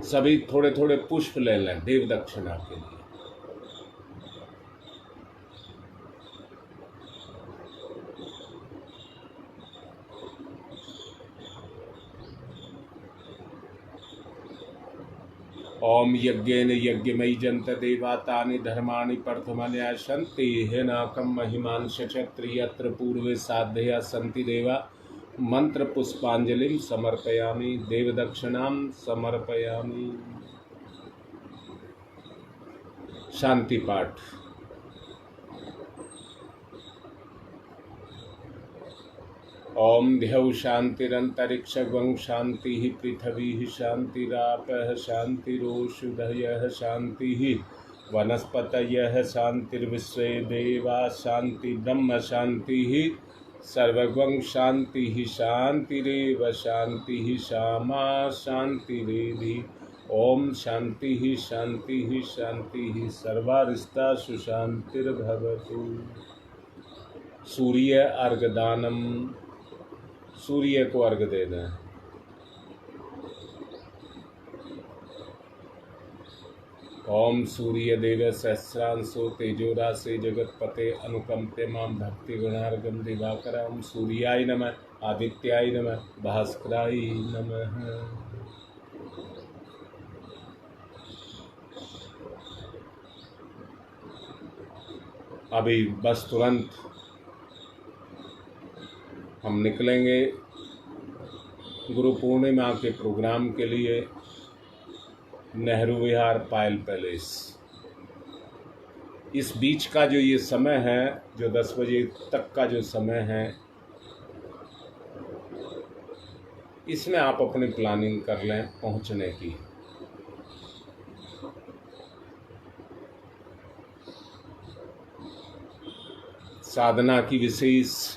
सभी थोड़े थोड़े पुष्प ले लें देव दक्षिणा के लिए। ओम यज्ञेन यज्ञमयी जंत देवा तानि धर्माणि प्रथमन्यासन्ति हेनाकं महिमांश क्षत्रियत्र पूर्वे साधया सन्ति देवा। मंत्र पुष्पांजलिं समर्पयामि देव दक्षिणां समर्पयामि। शांति पाठ। ओम ध्यौ शांतिरंतरिक्षगं शांति पृथ्वी शांतिरापः शांतिरोषधयः शांति वनस्पतयः शांतिर्विश्वे देवा शांति ब्रह्म शांति सर्वगं शांति शांतिरेव शांति शामा शांतिरेधि। ओम शांति शांति शांति सर्वारिष्टा सुशांतिर्भवतु। सूर्य अर्घदानम। सूर्य को अर्घ देना है। ओम सूर्य देव सहस्रांशो तेजोराशे जगतपते अनुकंपते मां भक्ति गुणार्गम दिवाकर। ओम सूर्याय नमः आदित्याय नमः भास्कराय नमः। अभी बस तुरंत हम निकलेंगे गुरु पूर्णिमा के प्रोग्राम के लिए नेहरू विहार पायल पैलेस। इस बीच का जो ये समय है, जो 10 बजे तक का जो समय है, इसमें आप अपनी प्लानिंग कर लें पहुंचने की। साधना की विशेष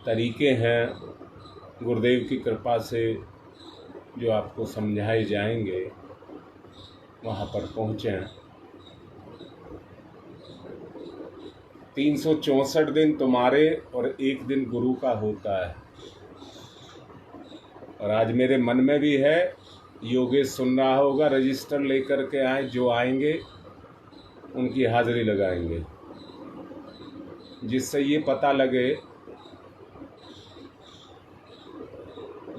तरीके हैं गुरुदेव की कृपा से जो आपको समझाए जाएंगे, वहाँ पर पहुँचें। 364 दिन तुम्हारे और एक दिन गुरु का होता है। और आज मेरे मन में भी है, योगेश सुन रहा होगा, रजिस्टर लेकर के आए, जो आएंगे उनकी हाजिरी लगाएंगे, जिससे ये पता लगे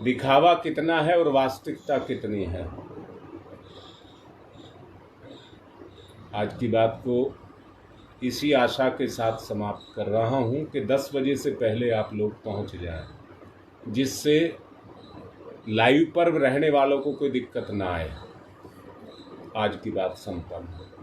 दिखावा कितना है और वास्तविकता कितनी है। आज की बात को इसी आशा के साथ समाप्त कर रहा हूं कि 10 बजे से पहले आप लोग पहुंच जाएं, जिससे लाइव पर रहने वालों को कोई दिक्कत ना आए। आज की बात संपन्न।